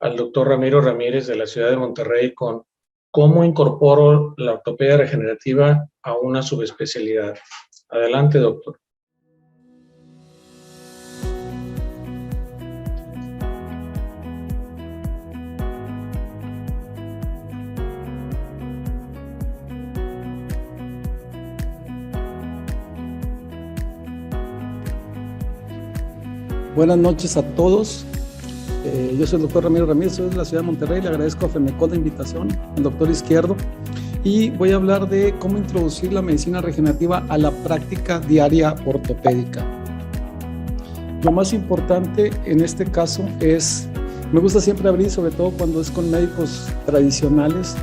al doctor Ramiro Ramírez de la ciudad de Monterrey con cómo incorporo la ortopedia regenerativa a una subespecialidad. Adelante, doctor. Buenas noches a todos. Yo soy el doctor Ramiro Ramírez, soy de la ciudad de Monterrey. Le agradezco a FEMECOL la invitación, al doctor Izquierdo. Y voy a hablar de cómo introducir la medicina regenerativa a la práctica diaria ortopédica. Lo más importante en este caso es, me gusta siempre abrir, sobre todo cuando es con médicos tradicionales,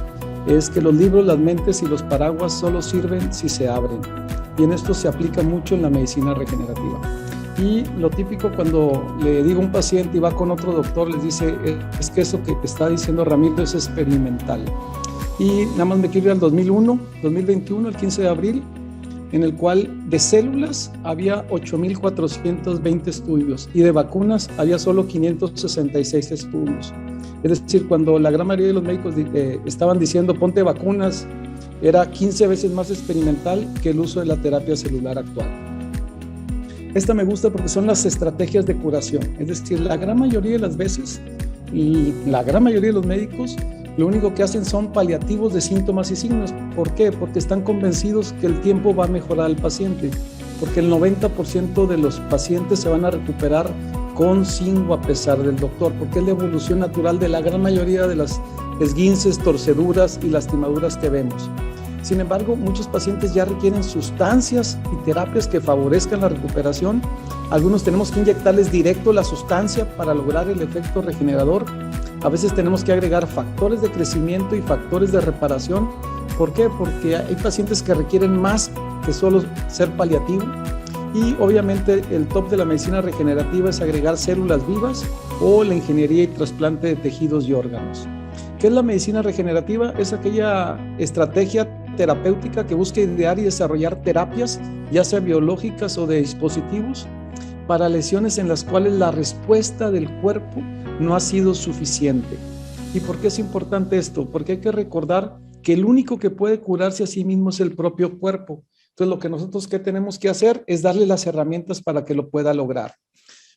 es que los libros, las mentes y los paraguas solo sirven si se abren. Y en esto se aplica mucho en la medicina regenerativa. Y lo típico cuando le digo a un paciente y va con otro doctor, les dice, es que eso que te está diciendo Ramiro es experimental. Y nada más me quiero ir al 2021, el 15 de abril, en el cual de células había 8,420 estudios y de vacunas había solo 566 estudios. Es decir, cuando la gran mayoría de los médicos estaban diciendo ponte vacunas, era 15 veces más experimental que el uso de la terapia celular actual. Esta me gusta porque son las estrategias de curación. Es decir, la gran mayoría de las veces y la gran mayoría de los médicos lo único que hacen son paliativos de síntomas y signos. ¿Por qué? Porque están convencidos que el tiempo va a mejorar al paciente. Porque el 90% de los pacientes se van a recuperar con, sin o a pesar del doctor. Porque es la evolución natural de la gran mayoría de las esguinces, torceduras y lastimaduras que vemos. Sin embargo, muchos pacientes ya requieren sustancias y terapias que favorezcan la recuperación. Algunos tenemos que inyectarles directo la sustancia para lograr el efecto regenerador. A veces tenemos que agregar factores de crecimiento y factores de reparación. ¿Por qué? Porque hay pacientes que requieren más que solo ser paliativo. Y obviamente el top de la medicina regenerativa es agregar células vivas o la ingeniería y trasplante de tejidos y órganos. ¿Qué es la medicina regenerativa? Es aquella estrategia terapéutica que busca idear y desarrollar terapias, ya sea biológicas o de dispositivos, para lesiones en las cuales la respuesta del cuerpo no ha sido suficiente. ¿Y por qué es importante esto? Porque hay que recordar que el único que puede curarse a sí mismo es el propio cuerpo. Entonces, lo que nosotros ¿qué tenemos que hacer? Es darle las herramientas para que lo pueda lograr.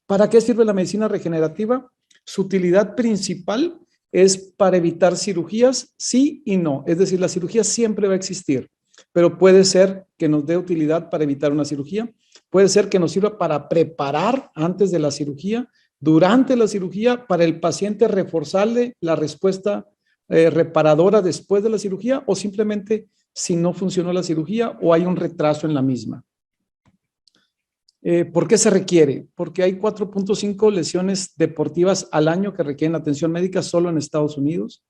¿Para qué sirve la medicina regenerativa? Su utilidad principal es para evitar cirugías, sí y no. Es decir, la cirugía siempre va a existir, pero puede ser que nos dé utilidad para evitar una cirugía, puede ser que nos sirva para preparar antes de la cirugía, durante la cirugía, para el paciente reforzarle la respuesta reparadora después de la cirugía, o simplemente si no funcionó la cirugía o hay un retraso en la misma. ¿Por qué se requiere? Porque hay 4.5 lesiones deportivas al año que requieren atención médica solo en Estados Unidos.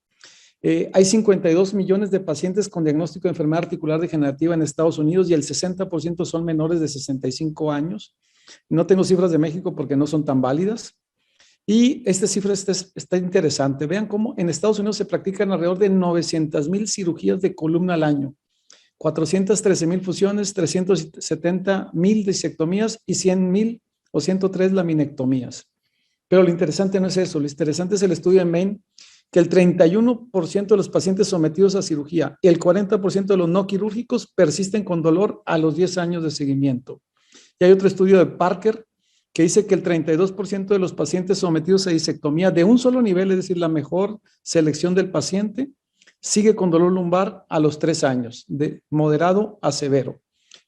Hay 52 millones de pacientes con diagnóstico de enfermedad articular degenerativa en Estados Unidos y el 60% son menores de 65 años. No tengo cifras de México porque no son tan válidas. Y esta cifra está interesante. Vean cómo en Estados Unidos se practican alrededor de 900,000 cirugías de columna al año. 413,000 fusiones, 370,000 disectomías y 100,000 o 103 laminectomías. Pero lo interesante no es eso, lo interesante es el estudio en Maine, que el 31% de los pacientes sometidos a cirugía y el 40% de los no quirúrgicos persisten con dolor a los 10 años de seguimiento. Y hay otro estudio de Parker que dice que el 32% de los pacientes sometidos a disectomía de un solo nivel, es decir, la mejor selección del paciente, sigue con dolor lumbar a los 3 años, de moderado a severo.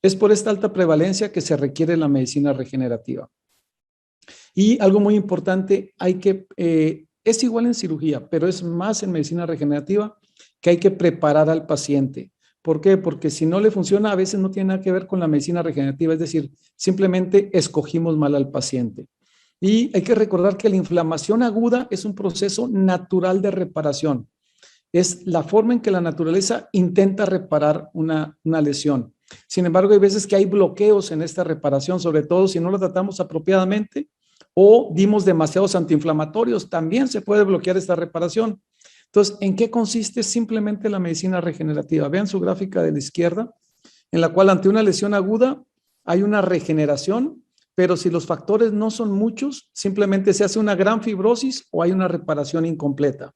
Es por esta alta prevalencia que se requiere la medicina regenerativa. Y algo muy importante, es igual en cirugía, pero es más en medicina regenerativa, que hay que preparar al paciente. ¿Por qué? Porque si no le funciona, a veces no tiene nada que ver con la medicina regenerativa, es decir, simplemente escogimos mal al paciente. Y hay que recordar que la inflamación aguda es un proceso natural de reparación. Es la forma en que la naturaleza intenta reparar una lesión. Sin embargo, hay veces que hay bloqueos en esta reparación, sobre todo si no lo tratamos apropiadamente o dimos demasiados antiinflamatorios, también se puede bloquear esta reparación. Entonces, ¿en qué consiste simplemente la medicina regenerativa? Vean su gráfica de la izquierda, en la cual ante una lesión aguda hay una regeneración, pero si los factores no son muchos, simplemente se hace una gran fibrosis o hay una reparación incompleta.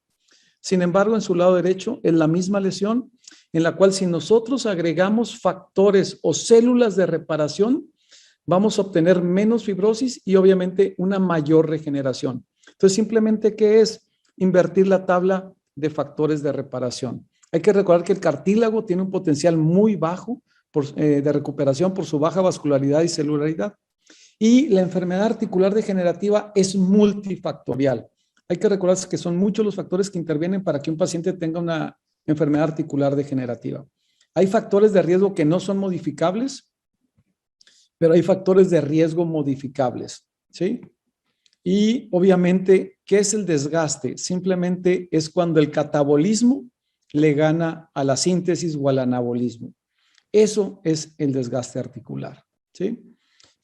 Sin embargo, en su lado derecho es la misma lesión en la cual si nosotros agregamos factores o células de reparación, vamos a obtener menos fibrosis y obviamente una mayor regeneración. Entonces, simplemente, ¿qué es? Invertir la tabla de factores de reparación. Hay que recordar que el cartílago tiene un potencial muy bajo de recuperación por su baja vascularidad y celularidad. Y la enfermedad articular degenerativa es multifactorial. Hay que recordar que son muchos los factores que intervienen para que un paciente tenga una enfermedad articular degenerativa. Hay factores de riesgo que no son modificables, pero hay factores de riesgo modificables, ¿sí? Y obviamente, ¿qué es el desgaste? Simplemente es cuando el catabolismo le gana a la síntesis o al anabolismo. Eso es el desgaste articular, ¿sí?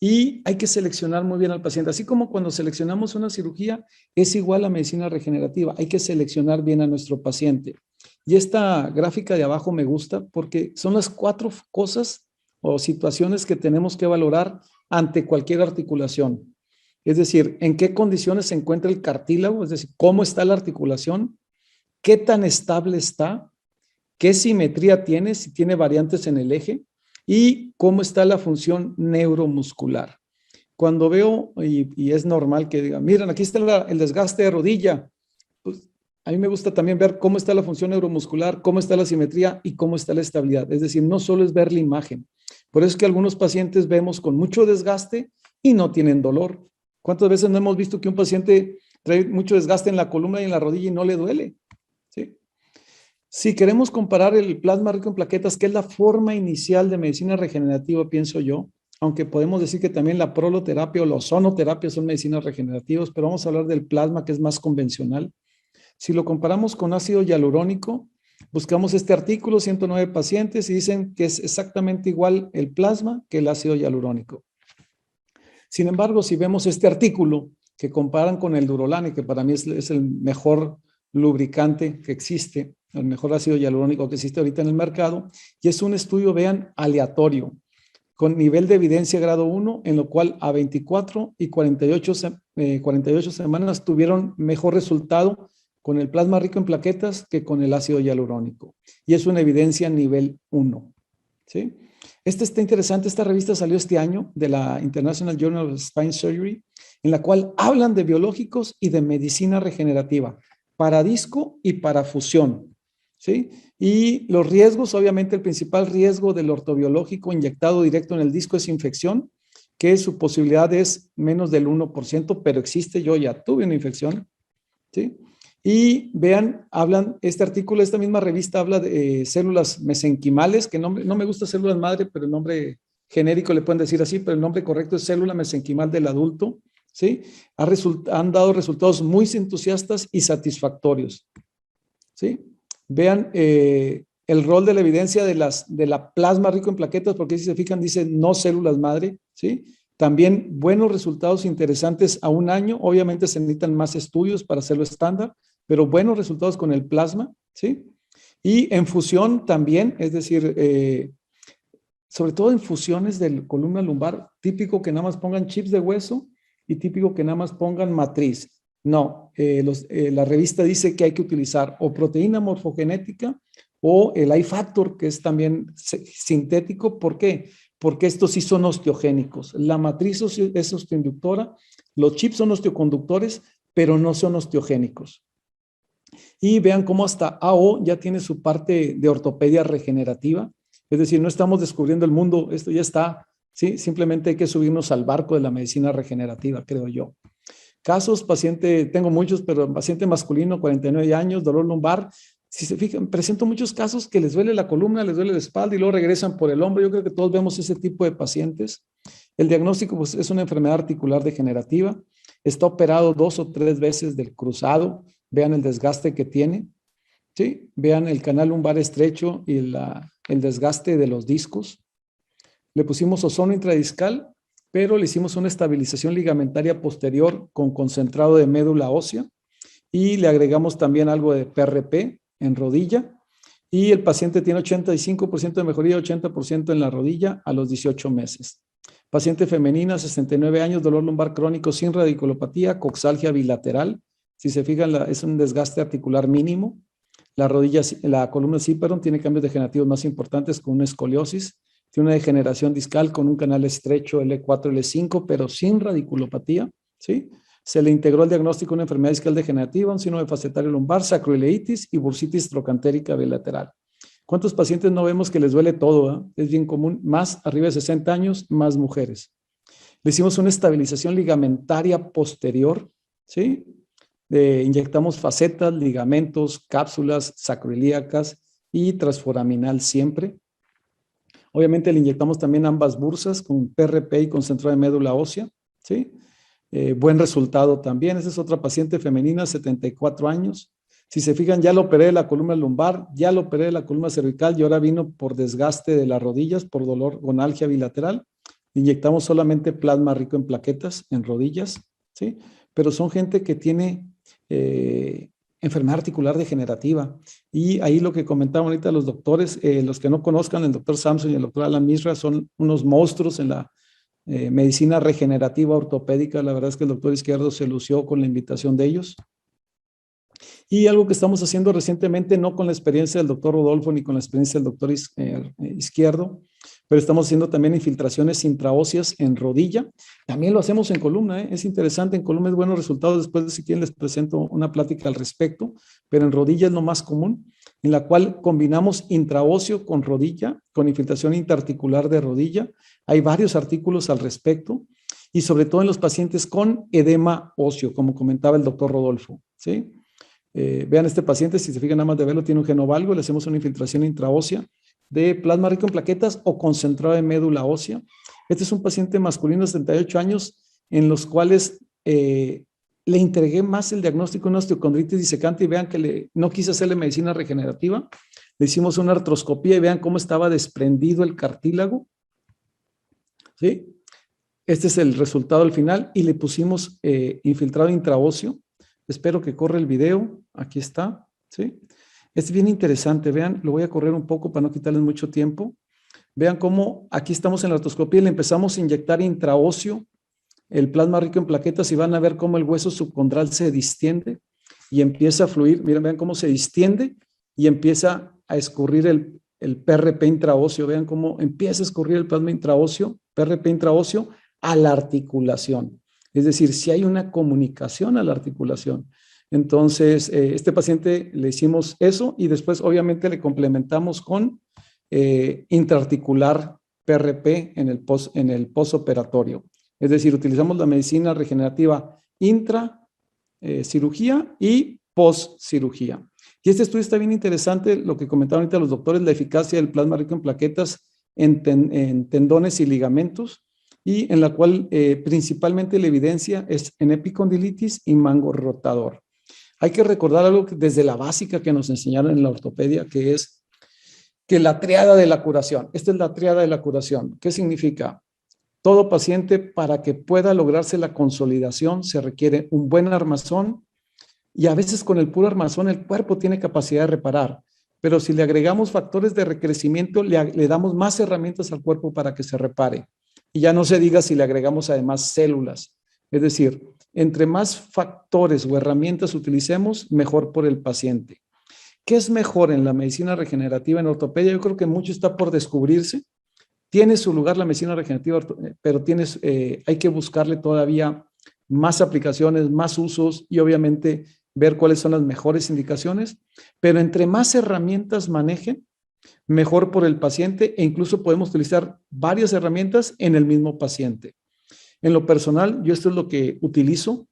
Y hay que seleccionar muy bien al paciente. Así como cuando seleccionamos una cirugía, es igual a medicina regenerativa. Hay que seleccionar bien a nuestro paciente. Y esta gráfica de abajo me gusta porque son las 4 cosas o situaciones que tenemos que valorar ante cualquier articulación. Es decir, en qué condiciones se encuentra el cartílago, es decir, cómo está la articulación, qué tan estable está, qué simetría tiene, si tiene variantes en el eje, y cómo está la función neuromuscular. Cuando veo, y es normal que digan, miren, aquí está el desgaste de rodilla, pues a mí me gusta también ver cómo está la función neuromuscular, cómo está la simetría y cómo está la estabilidad. Es decir, no solo es ver la imagen. Por eso es que algunos pacientes vemos con mucho desgaste y no tienen dolor. ¿Cuántas veces no hemos visto que un paciente trae mucho desgaste en la columna y en la rodilla y no le duele? ¿Sí? Si queremos comparar el plasma rico en plaquetas, que es la forma inicial de medicina regenerativa, pienso yo, aunque podemos decir que también la proloterapia o la ozonoterapia son medicinas regenerativas, pero vamos a hablar del plasma, que es más convencional. Si lo comparamos con ácido hialurónico, buscamos este artículo, 109 pacientes, y dicen que es exactamente igual el plasma que el ácido hialurónico. Sin embargo, si vemos este artículo que comparan con el Durolane, que para mí es el mejor lubricante que existe, el mejor ácido hialurónico que existe ahorita en el mercado, y es un estudio, vean, aleatorio, con nivel de evidencia grado 1, en lo cual a 24 y 48 semanas tuvieron mejor resultado con el plasma rico en plaquetas que con el ácido hialurónico. Y es una evidencia nivel 1. ¿Sí? Este está interesante, esta revista salió este año de la International Journal of Spine Surgery, en la cual hablan de biológicos y de medicina regenerativa, para disco y para fusión. ¿Sí? Y los riesgos, obviamente el principal riesgo del ortobiológico inyectado directo en el disco es infección, que su posibilidad es menos del 1%, pero existe, yo ya tuve una infección. ¿Sí? Y vean, este artículo, esta misma revista habla de células mesenquimales, que no me gusta células madre, pero el nombre genérico le pueden decir así, pero el nombre correcto es célula mesenquimal del adulto, ¿sí? Han dado resultados muy entusiastas y satisfactorios, ¿sí? Vean el rol de la evidencia de la plasma rico en plaquetas, porque si se fijan dice no células madre, ¿sí? También buenos resultados interesantes a un año, obviamente se necesitan más estudios para hacerlo estándar, pero buenos resultados con el plasma, ¿sí? Y en fusión también, es decir, sobre todo en fusiones de columna lumbar, típico que nada más pongan chips de hueso y típico que nada más pongan matriz. No, la revista dice que hay que utilizar o proteína morfogenética o el I-factor, que es también sintético. ¿Por qué? Porque estos sí son osteogénicos. La matriz es osteoinductora, los chips son osteoconductores, pero no son osteogénicos. Y vean cómo hasta AO ya tiene su parte de ortopedia regenerativa. Es decir, no estamos descubriendo el mundo, esto ya está, ¿sí? Simplemente hay que subirnos al barco de la medicina regenerativa, creo yo. Casos, paciente, tengo muchos, pero paciente masculino, 49 años, dolor lumbar. Si se fijan, presento muchos casos que les duele la columna, les duele la espalda y luego regresan por el hombro. Yo creo que todos vemos ese tipo de pacientes. El diagnóstico pues, es una enfermedad articular degenerativa. Está operado 2 o 3 veces del cruzado. Vean el desgaste que tiene. ¿Sí? Vean el canal lumbar estrecho y el desgaste de los discos. Le pusimos ozono intradiscal, pero le hicimos una estabilización ligamentaria posterior con concentrado de médula ósea y le agregamos también algo de PRP en rodilla y el paciente tiene 85% de mejoría, 80% en la rodilla a los 18 meses. Paciente femenina, 69 años, dolor lumbar crónico sin radiculopatía, coxalgia bilateral. Si se fijan, es un desgaste articular mínimo. La rodilla, la columna sí, perdón, tiene cambios degenerativos más importantes con una escoliosis. Tiene una degeneración discal con un canal estrecho L4, L5, pero sin radiculopatía, ¿sí? Se le integró al diagnóstico una enfermedad discal degenerativa, un síndrome facetario lumbar, sacroileitis y bursitis trocantérica bilateral. ¿Cuántos pacientes no vemos que les duele todo? Es bien común, más arriba de 60 años, más mujeres. Le hicimos una estabilización ligamentaria posterior, ¿sí? Inyectamos facetas, ligamentos, cápsulas sacroiliacas y transforaminal siempre. Obviamente le inyectamos también ambas bursas con PRP y concentrado de médula ósea, ¿sí? Buen resultado también. Esa es otra paciente femenina, 74 años. Si se fijan, ya lo operé de la columna lumbar, ya lo operé de la columna cervical y ahora vino por desgaste de las rodillas, por dolor, gonalgia bilateral. Inyectamos solamente plasma rico en plaquetas en rodillas, ¿sí? Pero son gente que tiene enfermedad articular degenerativa. Y ahí lo que comentaban ahorita los doctores, los que no conozcan, el doctor Samson y el doctor Alan Misra son unos monstruos en la medicina regenerativa ortopédica. La verdad es que el doctor Izquierdo se lució con la invitación de ellos. Y algo que estamos haciendo recientemente, no con la experiencia del doctor Rodolfo ni con la experiencia del doctor Izquierdo, pero estamos haciendo también infiltraciones intraóseas en rodilla. También lo hacemos en columna, es interesante, en columna es buenos resultados. Después, si quieren, les presento una plática al respecto, pero en rodilla es lo más común, en la cual combinamos intraóseo con rodilla, con infiltración interarticular de rodilla. Hay varios artículos al respecto, y sobre todo en los pacientes con edema óseo, como comentaba el doctor Rodolfo, ¿sí? Vean este paciente, si se fijan nada más de verlo, tiene un genovalgo, le hacemos una infiltración intraósea de plasma rico en plaquetas o concentrado de médula ósea. Este es un paciente masculino de 78 años en los cuales le entregué más el diagnóstico de una osteocondritis disecante y vean que no quise hacerle medicina regenerativa. Le hicimos una artroscopía y vean cómo estaba desprendido el cartílago, ¿sí? Este es el resultado al final y le pusimos infiltrado intraóseo. Espero que corra el video. Aquí está, ¿sí? Es bien interesante, vean, lo voy a correr un poco para no quitarles mucho tiempo. Vean cómo aquí estamos en la artroscopía y le empezamos a inyectar intraóseo el plasma rico en plaquetas y van a ver cómo el hueso subcondral se distiende y empieza a fluir. Miren, vean cómo se distiende y empieza a escurrir el PRP intraóseo. Vean cómo empieza a escurrir el plasma intraóseo, PRP intraóseo, a la articulación. Es decir, si hay una comunicación a la articulación. Entonces, este paciente le hicimos eso y después obviamente le complementamos con intraarticular PRP en el postoperatorio. Es decir, utilizamos la medicina regenerativa cirugía y post-cirugía. Y este estudio está bien interesante, lo que comentaban ahorita los doctores, la eficacia del plasma rico en plaquetas en tendones y ligamentos, y en la cual principalmente la evidencia es en epicondilitis y mango rotador. Hay que recordar algo desde la básica que nos enseñaron en la ortopedia, que es que la triada de la curación. Esta es la triada de la curación. ¿Qué significa? Todo paciente, para que pueda lograrse la consolidación, se requiere un buen armazón, y a veces con el puro armazón el cuerpo tiene capacidad de reparar, pero si le agregamos factores de recrecimiento, le damos más herramientas al cuerpo para que se repare. Y ya no se diga si le agregamos además células. Es decir, entre más factores o herramientas utilicemos, mejor por el paciente. ¿Qué es mejor en la medicina regenerativa, en ortopedia? Yo creo que mucho está por descubrirse. Tiene su lugar la medicina regenerativa, pero hay que buscarle todavía más aplicaciones, más usos y obviamente ver cuáles son las mejores indicaciones. Pero entre más herramientas manejen, mejor por el paciente, e incluso podemos utilizar varias herramientas en el mismo paciente. En lo personal, yo esto es lo que utilizo: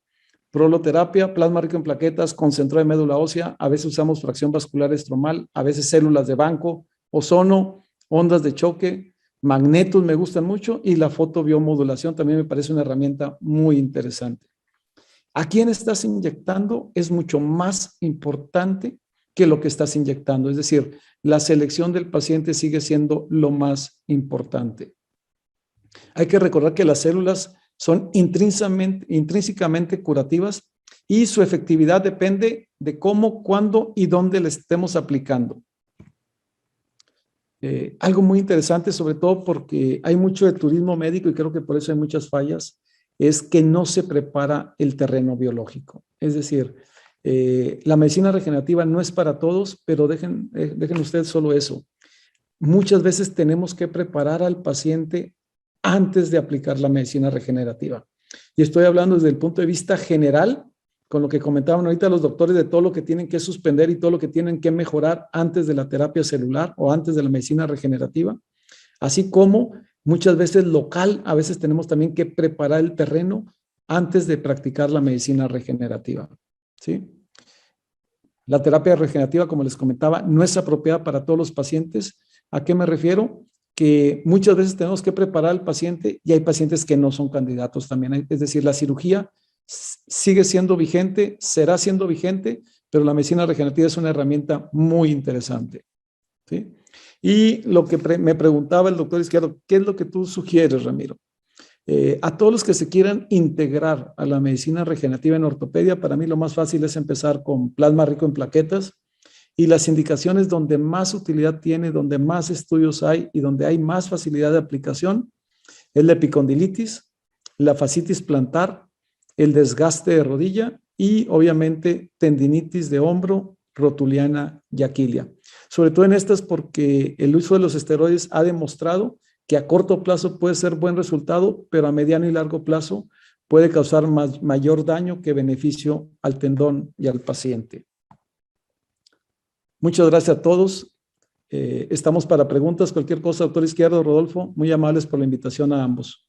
proloterapia, plasma rico en plaquetas, concentrado de médula ósea, a veces usamos fracción vascular estromal, a veces células de banco, ozono, ondas de choque, magnetos me gustan mucho, y la fotobiomodulación también me parece una herramienta muy interesante. ¿A quién estás inyectando? Es mucho más importante que lo que estás inyectando. Es decir, la selección del paciente sigue siendo lo más importante. Hay que recordar que las células son intrínsecamente curativas y su efectividad depende de cómo, cuándo y dónde le estemos aplicando. Algo muy interesante, sobre todo porque hay mucho de turismo médico y creo que por eso hay muchas fallas, es que no se prepara el terreno biológico. Es decir, la medicina regenerativa no es para todos, pero dejen ustedes solo eso. Muchas veces tenemos que preparar al paciente antes de aplicar la medicina regenerativa. Y estoy hablando desde el punto de vista general, con lo que comentaban ahorita los doctores de todo lo que tienen que suspender y todo lo que tienen que mejorar antes de la terapia celular o antes de la medicina regenerativa, así como muchas veces local, a veces tenemos también que preparar el terreno antes de practicar la medicina regenerativa, ¿sí? La terapia regenerativa, como les comentaba, no es apropiada para todos los pacientes. ¿A qué me refiero? Que muchas veces tenemos que preparar al paciente y hay pacientes que no son candidatos también. Es decir, la cirugía sigue siendo vigente, será siendo vigente, pero la medicina regenerativa es una herramienta muy interesante, ¿sí? Y lo que me preguntaba el doctor Izquierdo, ¿qué es lo que tú sugieres, Ramiro? A todos los que se quieran integrar a la medicina regenerativa en ortopedia, para mí lo más fácil es empezar con plasma rico en plaquetas y las indicaciones donde más utilidad tiene, donde más estudios hay y donde hay más facilidad de aplicación es la epicondilitis, la fascitis plantar, el desgaste de rodilla y obviamente tendinitis de hombro, rotuliana y aquilia. Sobre todo en estas porque el uso de los esteroides ha demostrado que a corto plazo puede ser buen resultado, pero a mediano y largo plazo puede causar mayor daño que beneficio al tendón y al paciente. Muchas gracias a todos. Estamos para preguntas, cualquier cosa, doctor Izquierdo, Rodolfo, muy amables por la invitación a ambos.